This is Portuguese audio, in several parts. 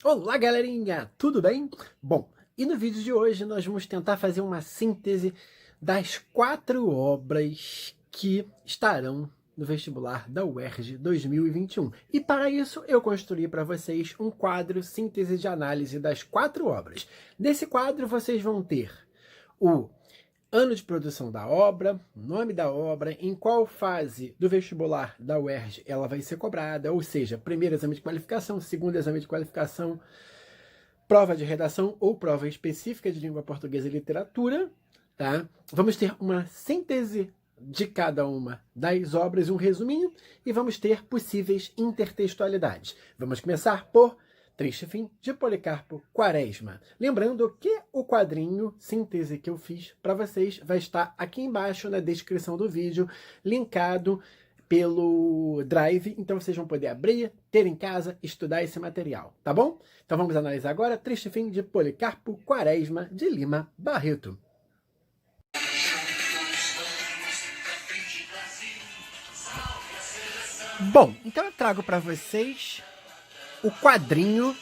Olá, galerinha! Tudo bem? Bom, e no vídeo de hoje nós vamos tentar fazer uma síntese das 4 obras que estarão no vestibular da UERJ 2021. E para isso eu construí para vocês um quadro síntese de análise das 4 obras. Nesse quadro vocês vão ter o ano de produção da obra, nome da obra, em qual fase do vestibular da UERJ ela vai ser cobrada, ou seja, primeiro exame de qualificação, segundo exame de qualificação, prova de redação ou prova específica de língua portuguesa e literatura, tá? Vamos ter uma síntese de cada uma das obras, um resuminho, e vamos ter possíveis intertextualidades. Vamos começar por Triste Fim, de Policarpo Quaresma. Lembrando que o quadrinho síntese que eu fiz para vocês vai estar aqui embaixo na descrição do vídeo, linkado pelo Drive, então vocês vão poder abrir, ter em casa, estudar esse material, tá bom? Então vamos analisar agora Triste Fim, de Policarpo Quaresma, de Lima Barreto. Bom, então eu trago para vocês o quadrinho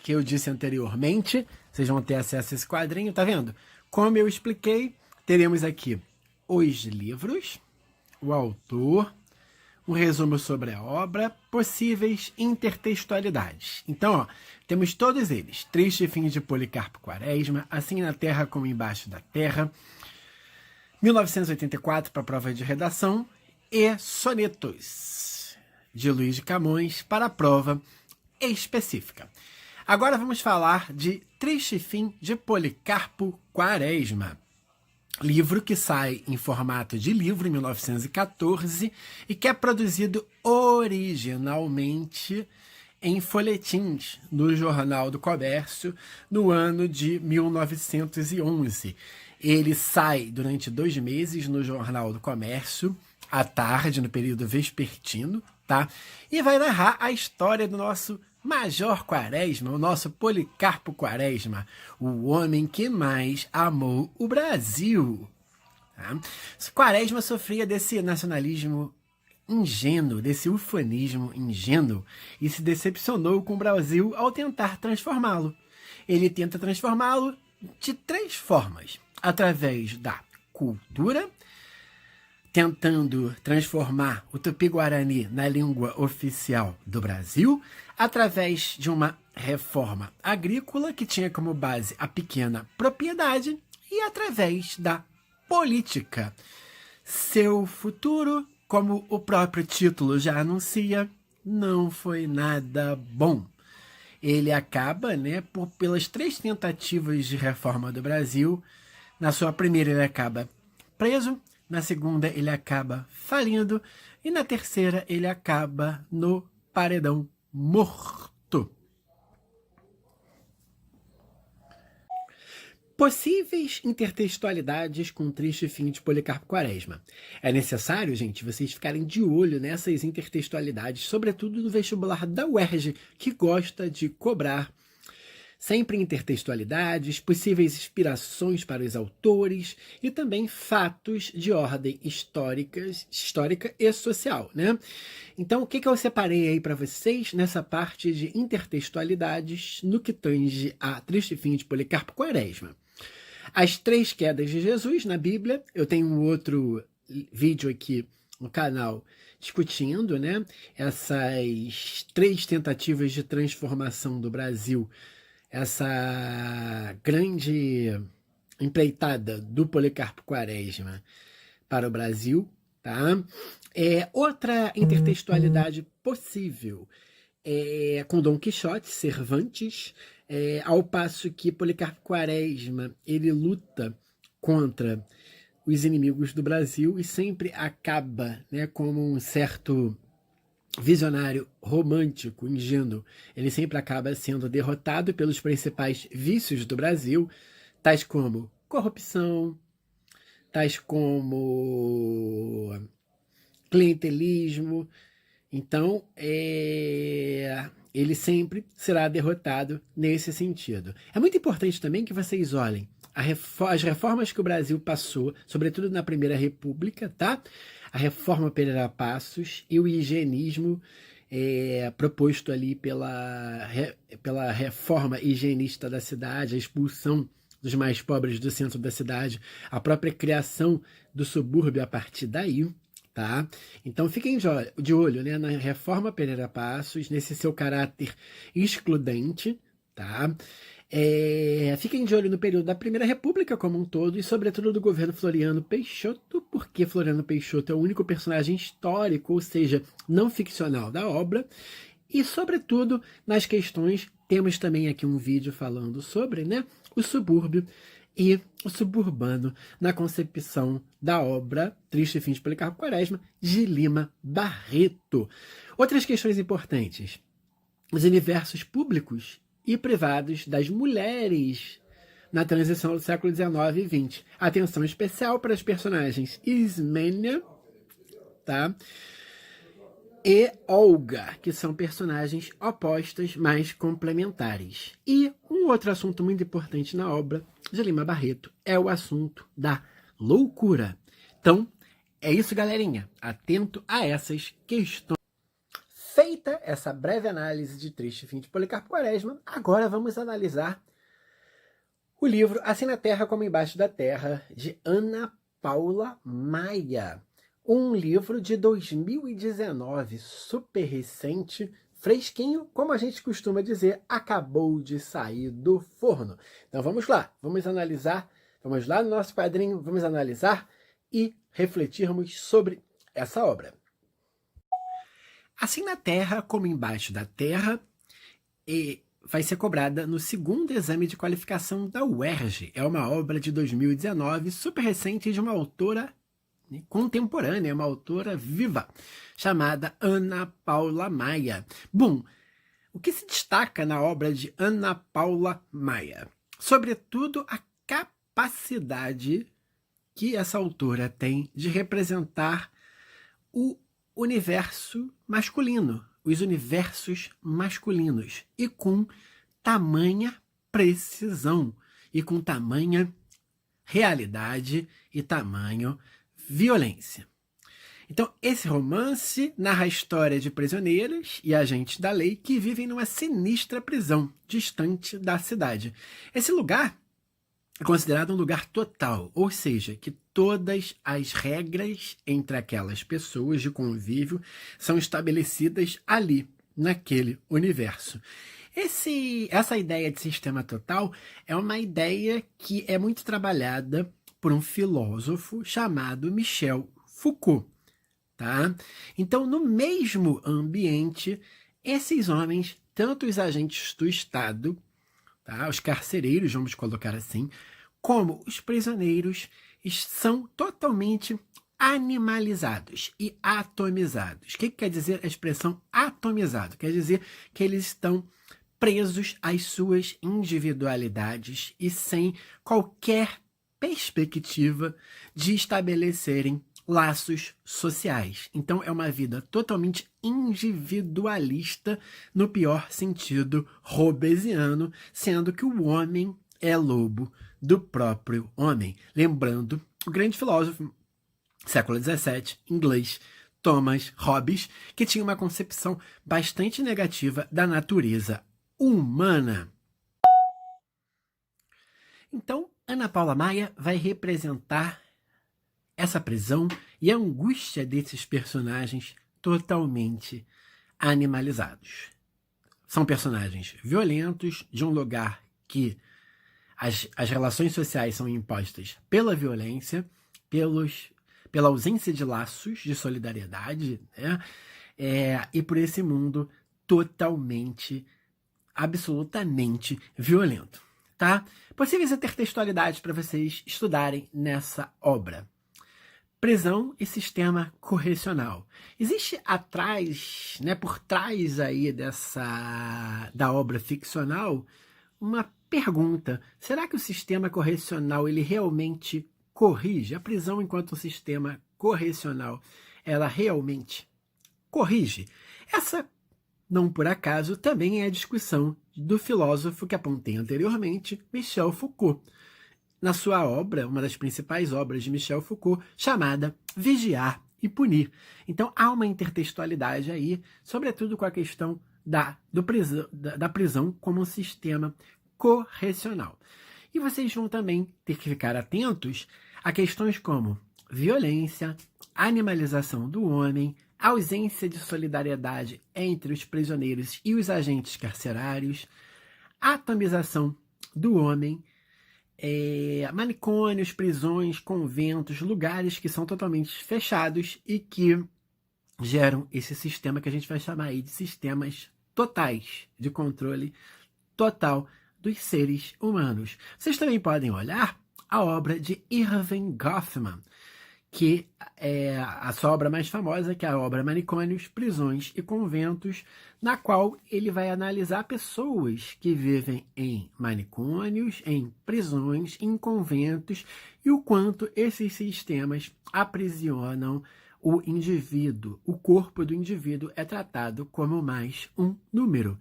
que eu disse anteriormente. Vocês vão ter acesso a esse quadrinho, tá vendo? Como eu expliquei, teremos aqui os livros, o autor, um resumo sobre a obra, possíveis intertextualidades. Então, ó, temos todos eles. Triste Fim, de Policarpo Quaresma, Assim na Terra como Embaixo da Terra, 1984 para a prova de redação, e Sonetos, de Luís de Camões, para a prova específica. Agora vamos falar de Triste Fim, de Policarpo Quaresma. Livro que sai em formato de livro em 1914 e que é produzido originalmente em folhetins no Jornal do Comércio no ano de 1911. Ele sai durante 2 meses no Jornal do Comércio, à tarde, no período vespertino, tá? E vai narrar a história do nosso Major Quaresma, o nosso Policarpo Quaresma, o homem que mais amou o Brasil. Tá? Quaresma sofria desse nacionalismo ingênuo, desse ufanismo ingênuo, e se decepcionou com o Brasil ao tentar transformá-lo. Ele tenta transformá-lo de 3 formas: através da cultura, tentando transformar o Tupi-Guarani na língua oficial do Brasil, através de uma reforma agrícola que tinha como base a pequena propriedade, e através da política. Seu futuro, como o próprio título já anuncia, não foi nada bom. Ele acaba, pelas 3 tentativas de reforma do Brasil. Na sua primeira ele acaba preso, na segunda ele acaba falindo e na terceira ele acaba no paredão morto. Possíveis intertextualidades com Triste Fim, de Policarpo Quaresma. É necessário, gente, vocês ficarem de olho nessas intertextualidades, sobretudo no vestibular da UERJ, que gosta de cobrar sempre intertextualidades, possíveis inspirações para os autores e também fatos de ordem histórica e social, né? Então, o que eu separei aí para vocês nessa parte de intertextualidades no que tange a Triste Fim, de Policarpo Quaresma? As 3 quedas de Jesus na Bíblia. Eu tenho um outro vídeo aqui no canal discutindo, essas 3 tentativas de transformação do Brasil, essa grande empreitada do Policarpo Quaresma para o Brasil, tá? Outra intertextualidade possível é com Dom Quixote, Cervantes, ao passo que Policarpo Quaresma ele luta contra os inimigos do Brasil e sempre acaba, como um certo visionário romântico, ingênuo. Ele sempre acaba sendo derrotado pelos principais vícios do Brasil, tais como corrupção, tais como clientelismo. Então, ele sempre será derrotado nesse sentido. É muito importante também que vocês olhem as reformas que o Brasil passou, sobretudo na Primeira República, tá? A reforma Pereira Passos e o higienismo proposto ali pela reforma higienista da cidade, a expulsão dos mais pobres do centro da cidade, a própria criação do subúrbio a partir daí, tá? Então fiquem de olho, né, na reforma Pereira Passos, nesse seu caráter excludente, tá? Fiquem de olho no período da Primeira República como um todo e sobretudo do governo Floriano Peixoto, porque Floriano Peixoto é o único personagem histórico, ou seja, não ficcional da obra, e sobretudo nas questões, temos também aqui um vídeo falando sobre, né, o subúrbio e o suburbano na concepção da obra Triste Fim de Policarpo Quaresma, de Lima Barreto. Outras questões importantes: os universos públicos e privados das mulheres na transição do século XIX e XX. Atenção especial para as personagens Ismênia, tá? E Olga, que são personagens opostas, mas complementares. E um outro assunto muito importante na obra de Lima Barreto é o assunto da loucura. Então, é isso, galerinha. Atento a essas questões. Feita essa breve análise de Triste Fim de Policarpo Quaresma, agora vamos analisar o livro Assim na Terra como Embaixo da Terra, de Ana Paula Maia. Um livro de 2019, super recente, fresquinho, como a gente costuma dizer, acabou de sair do forno. Então vamos lá, vamos lá no nosso quadrinho, vamos analisar e refletirmos sobre essa obra. Assim na Terra como Embaixo da Terra, vai ser cobrada no segundo exame de qualificação da UERJ. É uma obra de 2019, super recente, de uma autora contemporânea, uma autora viva, chamada Ana Paula Maia. Bom, o que se destaca na obra de Ana Paula Maia? Sobretudo a capacidade que essa autora tem de representar o universo masculino, os universos masculinos, e com tamanha precisão, e com tamanha realidade e tamanho violência. Então, esse romance narra a história de prisioneiras e agentes da lei que vivem numa sinistra prisão, distante da cidade. Esse lugar é considerado um lugar total, ou seja, que todas as regras entre aquelas pessoas de convívio são estabelecidas ali, naquele universo. Essa ideia de sistema total é uma ideia que é muito trabalhada por um filósofo chamado Michel Foucault. Tá? Então, no mesmo ambiente, esses homens, tanto os agentes do Estado, tá? Os carcereiros, vamos colocar assim, como os prisioneiros, são totalmente animalizados e atomizados. O que quer dizer a expressão atomizado? Quer dizer que eles estão presos às suas individualidades e sem qualquer perspectiva de estabelecerem laços sociais. Então é uma vida totalmente individualista, no pior sentido hobbesiano, sendo que o homem é lobo do próprio homem. Lembrando o grande filósofo, século XVII, inglês, Thomas Hobbes, que tinha uma concepção bastante negativa da natureza humana. Então, Ana Paula Maia vai representar essa prisão e a angústia desses personagens totalmente animalizados. São personagens violentos, de um lugar que as relações sociais são impostas pela violência, pela ausência de laços de solidariedade, né? E por esse mundo totalmente, absolutamente violento. Tá? Possíveis intertextualidades para vocês estudarem nessa obra. Prisão e sistema correcional. Existe atrás, né, por trás aí da obra ficcional, uma pergunta: será que o sistema correcional ele realmente corrige? A prisão enquanto sistema correcional, ela realmente corrige? Essa, não por acaso, também é a discussão do filósofo que apontei anteriormente, Michel Foucault, na sua obra, uma das principais obras de Michel Foucault, chamada Vigiar e punir. Então há uma intertextualidade aí, sobretudo com a questão da prisão como um sistema correcional. E vocês vão também ter que ficar atentos a questões como violência, animalização do homem, ausência de solidariedade entre os prisioneiros e os agentes carcerários, atomização do homem, manicômios, prisões, conventos, lugares que são totalmente fechados e que geram esse sistema que a gente vai chamar aí de sistemas totais de controle total dos seres humanos. Vocês também podem olhar a obra de Irving Goffman, que é a sua obra mais famosa, que é a obra Manicômios, Prisões e Conventos, na qual ele vai analisar pessoas que vivem em manicômios, em prisões, em conventos, e o quanto esses sistemas aprisionam o indivíduo. O corpo do indivíduo é tratado como mais um número.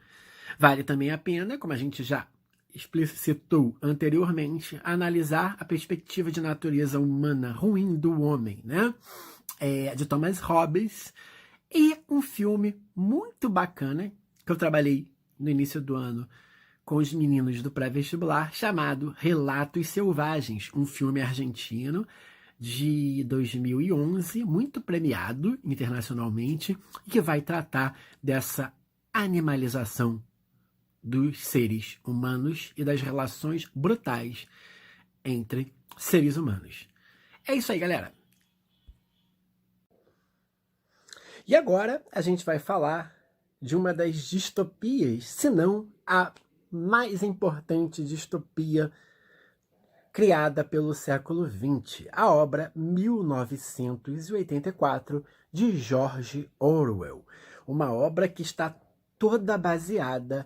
Vale também a pena, como a gente já explicitou anteriormente, analisar a perspectiva de natureza humana ruim do homem, né? De Thomas Hobbes, e um filme muito bacana que eu trabalhei no início do ano com os meninos do pré-vestibular, chamado Relatos Selvagens, um filme argentino de 2011, muito premiado internacionalmente, e que vai tratar dessa animalização dos seres humanos e das relações brutais entre seres humanos. É isso aí, galera. E agora a gente vai falar de uma das distopias, se não a mais importante distopia criada pelo século XX, a obra 1984 de George Orwell, uma obra que está toda baseada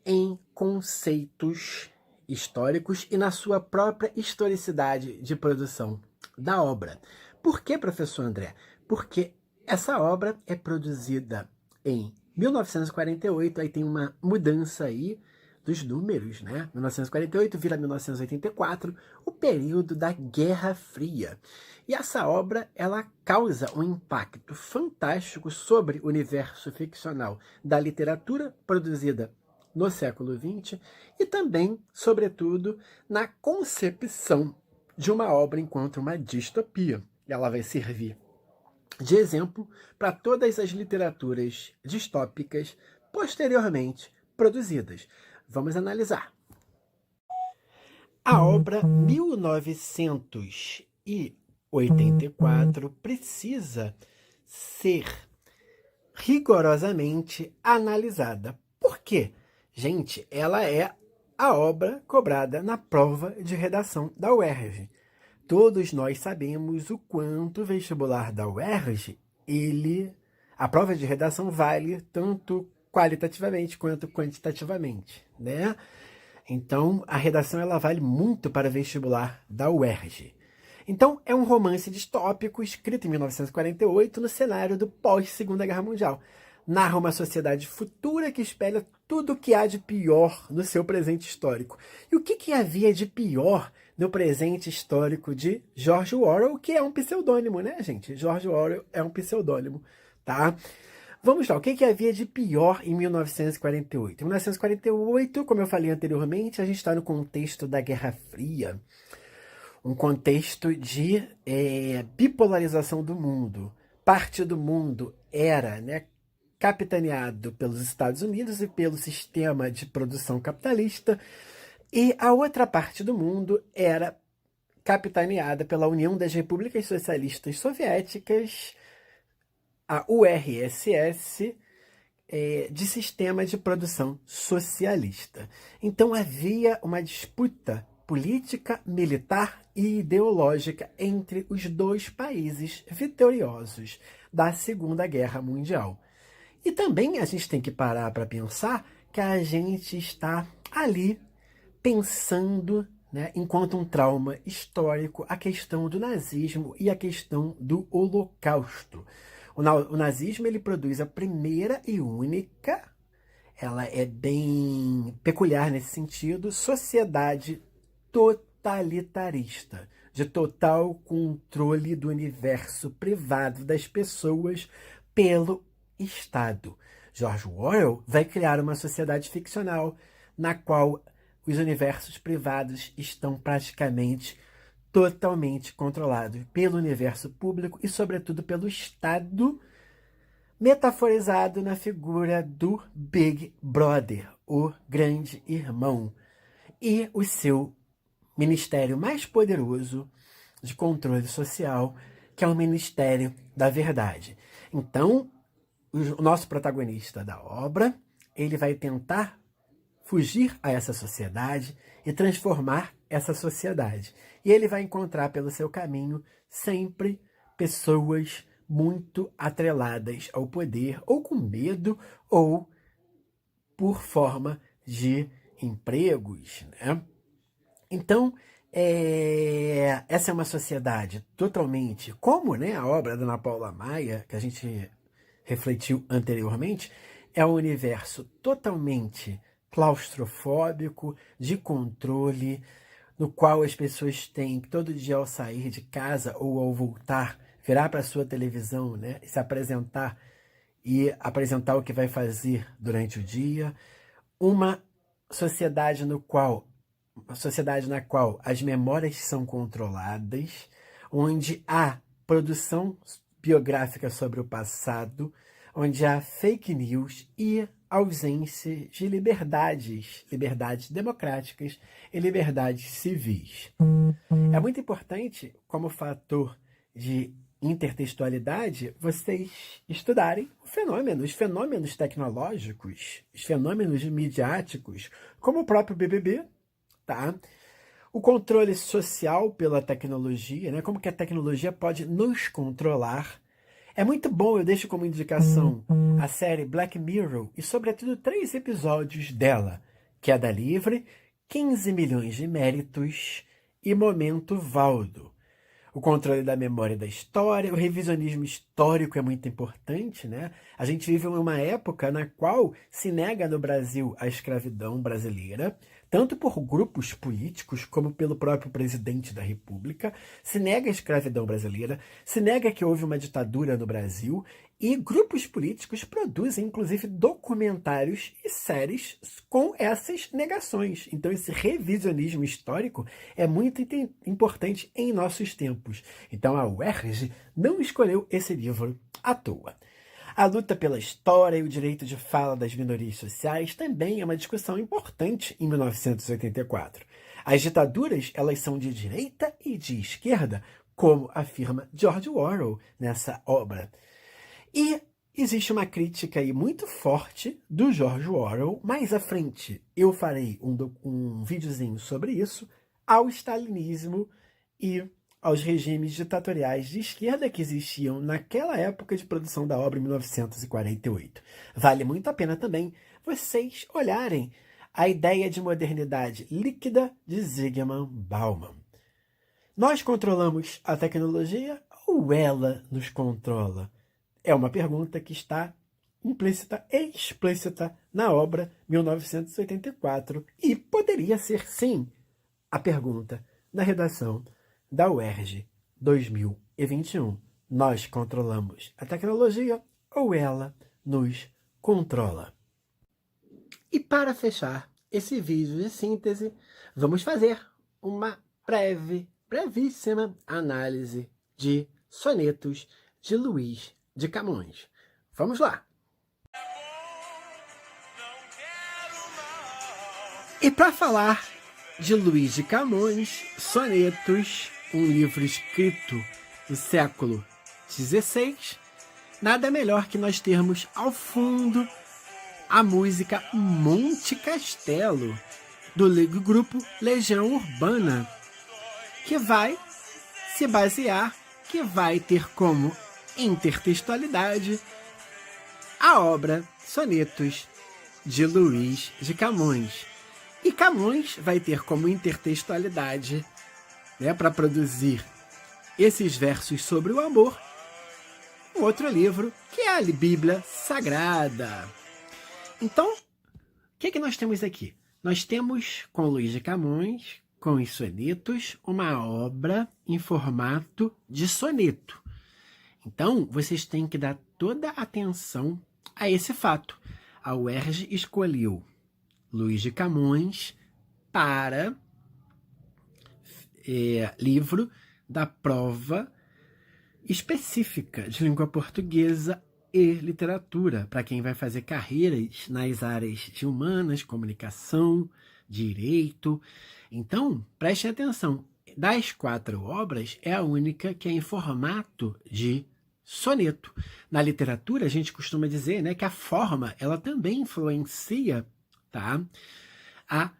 em conceitos históricos e na sua própria historicidade de produção da obra. Por que, professor André? Porque essa obra é produzida em 1948, aí tem uma mudança aí dos números, né? 1948 vira 1984, o período da Guerra Fria. E essa obra, ela causa um impacto fantástico sobre o universo ficcional da literatura produzida no século XX e também, sobretudo, na concepção de uma obra enquanto uma distopia. Ela vai servir de exemplo para todas as literaturas distópicas posteriormente produzidas. Vamos analisar. A obra 1984 precisa ser rigorosamente analisada. Por quê? Gente, ela é a obra cobrada na prova de redação da UERJ. Todos nós sabemos o quanto o vestibular da UERJ, a prova de redação vale tanto qualitativamente quanto quantitativamente, né? Então, a redação ela vale muito para o vestibular da UERJ. Então, é um romance distópico escrito em 1948 no cenário do pós-Segunda Guerra Mundial. Narra uma sociedade futura que espelha tudo o que há de pior no seu presente histórico. E o que havia de pior no presente histórico de George Orwell, que é um pseudônimo, né, gente? George Orwell é um pseudônimo, tá? Vamos lá, o que havia de pior em 1948? Em 1948, como eu falei anteriormente, a gente está no contexto da Guerra Fria, um contexto de bipolarização do mundo. Parte do mundo era, né, capitaneado pelos Estados Unidos e pelo sistema de produção capitalista, e a outra parte do mundo era capitaneada pela União das Repúblicas Socialistas Soviéticas, a URSS, de sistema de produção socialista. Então havia uma disputa política, militar e ideológica entre os dois países vitoriosos da Segunda Guerra Mundial. E também a gente tem que parar para pensar que a gente está ali pensando, né, enquanto um trauma histórico, a questão do nazismo e a questão do Holocausto. O nazismo ele produz a primeira e única, ela é bem peculiar nesse sentido, sociedade totalitarista, de total controle do universo privado das pessoas pelo Estado. George Orwell vai criar uma sociedade ficcional na qual os universos privados estão praticamente totalmente controlados pelo universo público e, sobretudo, pelo Estado, metaforizado na figura do Big Brother, o grande irmão, e o seu ministério mais poderoso de controle social, que é o Ministério da Verdade. Então, o nosso protagonista da obra, ele vai tentar fugir a essa sociedade e transformar essa sociedade. E ele vai encontrar pelo seu caminho sempre pessoas muito atreladas ao poder, ou com medo, ou por forma de empregos, né? Então, essa é uma sociedade totalmente, como, né, a obra da Ana Paula Maia, que a gente refletiu anteriormente, é um universo totalmente claustrofóbico, de controle, no qual as pessoas têm que todo dia ao sair de casa ou ao voltar, virar para a sua televisão, né, se apresentar e apresentar o que vai fazer durante o dia. Uma sociedade na qual as memórias são controladas, onde há produção biográfica sobre o passado, onde há fake news e ausência de liberdades democráticas e liberdades civis. É muito importante, como fator de intertextualidade, vocês estudarem os fenômenos tecnológicos, os fenômenos midiáticos, como o próprio BBB, tá? O controle social pela tecnologia, né? Como que a tecnologia pode nos controlar. É muito bom, eu deixo como indicação a série Black Mirror e, sobretudo, 3 episódios dela, Queda Livre, 15 milhões de méritos e Momento Valdo. O controle da memória e da história, o revisionismo histórico é muito importante, né? A gente vive uma época na qual se nega no Brasil a escravidão brasileira, tanto por grupos políticos como pelo próprio presidente da República, se nega a escravidão brasileira, se nega que houve uma ditadura no Brasil, e grupos políticos produzem, inclusive, documentários e séries com essas negações. Então, esse revisionismo histórico é muito importante em nossos tempos. Então, a UERJ não escolheu esse livro à toa. A luta pela história e o direito de fala das minorias sociais também é uma discussão importante em 1984. As ditaduras, elas são de direita e de esquerda, como afirma George Orwell nessa obra. E existe uma crítica aí muito forte do George Orwell. Mais à frente eu farei um videozinho sobre isso, ao stalinismo e aos regimes ditatoriais de esquerda que existiam naquela época de produção da obra em 1948. Vale muito a pena também vocês olharem a ideia de modernidade líquida de Zygmunt Bauman. Nós controlamos a tecnologia ou ela nos controla? É uma pergunta que está implícita e explícita na obra 1984 e poderia ser, sim, a pergunta da redação da UERJ 2021. Nós controlamos a tecnologia ou ela nos controla? E para fechar esse vídeo de síntese, vamos fazer uma brevíssima análise de sonetos de Luís de Camões. Vamos lá! E para falar de Luís de Camões, Sonetos, um livro escrito no século XVI, nada melhor que nós termos ao fundo a música Monte Castelo, do grupo Legião Urbana, que vai se basear, que vai ter como intertextualidade a obra Sonetos de Luís de Camões. E Camões vai ter como intertextualidade, né, para produzir esses versos sobre o amor, um outro livro, que é a Bíblia Sagrada. Então, o que nós temos aqui? Nós temos, com Luís de Camões, com os sonetos uma obra em formato de soneto. Então, vocês têm que dar toda a atenção a esse fato. A UERJ escolheu Luís de Camões para livro da prova específica de língua portuguesa e literatura, para quem vai fazer carreiras nas áreas de humanas, comunicação, direito. Então, prestem atenção, das 4 obras, é a única que é em formato de soneto. Na literatura, a gente costuma dizer, né, que a forma ela também influencia, tá, a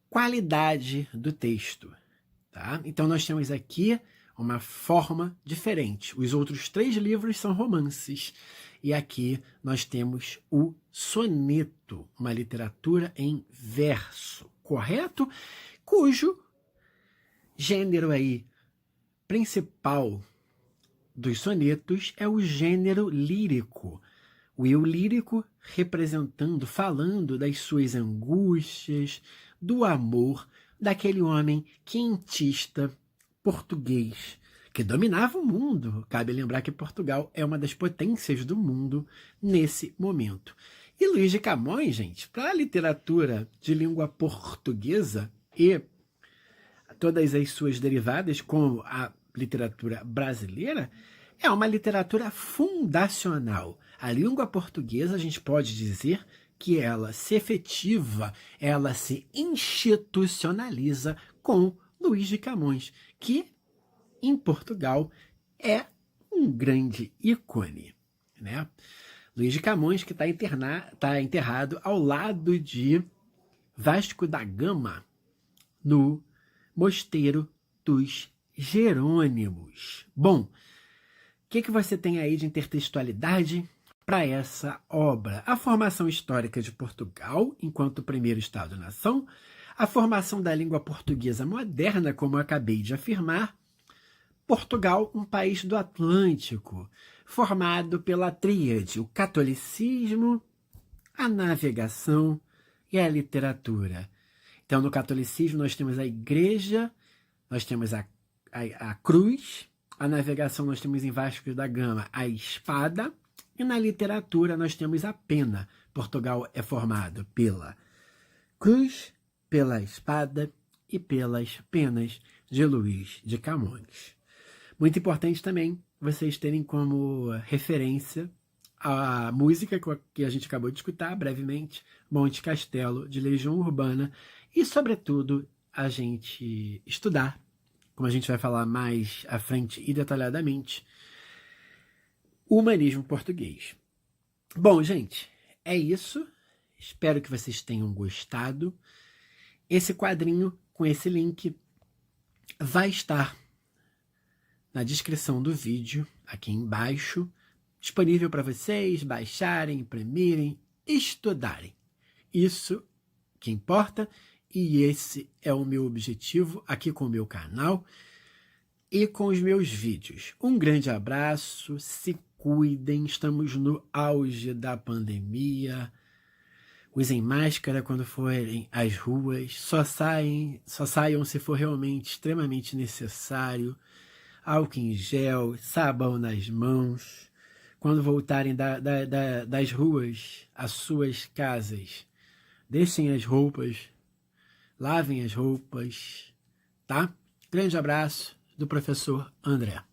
qualidade do texto. Tá? Então, nós temos aqui uma forma diferente. Os outros 3 livros são romances. E aqui nós temos o soneto, uma literatura em verso, correto? Cujo gênero aí principal dos sonetos é o gênero lírico. O eu lírico representando, falando das suas angústias, do amor daquele homem quentista português que dominava o mundo. Cabe lembrar que Portugal é uma das potências do mundo nesse momento. E Luís de Camões, gente, para a literatura de língua portuguesa e todas as suas derivadas, como a literatura brasileira, é uma literatura fundacional. A língua portuguesa, a gente pode dizer que ela se efetiva, ela se institucionaliza com Luís de Camões, que em Portugal é um grande ícone, né? Luís de Camões, que está enterrado ao lado de Vasco da Gama, no Mosteiro dos Jerônimos. Bom, o que você tem aí de intertextualidade para essa obra? A formação histórica de Portugal enquanto primeiro Estado-nação, a formação da língua portuguesa moderna, como eu acabei de afirmar, Portugal, um país do Atlântico, formado pela tríade, o catolicismo, a navegação e a literatura. Então, no catolicismo, nós temos a igreja, nós temos a cruz, a navegação nós temos em Vasco da Gama a espada, e na literatura nós temos a pena. Portugal é formado pela cruz, pela espada e pelas penas de Luís de Camões. Muito importante também vocês terem como referência a música que a gente acabou de escutar brevemente, Monte Castelo, de Legião Urbana, e, sobretudo, a gente estudar, como a gente vai falar mais à frente e detalhadamente, o humanismo português. Bom, gente, é isso. Espero que vocês tenham gostado. Esse quadrinho com esse link vai estar na descrição do vídeo, aqui embaixo, disponível para vocês baixarem, imprimirem, estudarem. Isso que importa, e esse é o meu objetivo aqui com o meu canal e com os meus vídeos. Um grande abraço, se cuidem, estamos no auge da pandemia. Usem máscara quando forem às ruas, só saiam se for realmente extremamente necessário. Álcool em gel, sabão nas mãos. Quando voltarem das ruas às suas casas, deixem as roupas, lavem as roupas, tá? Grande abraço do professor André.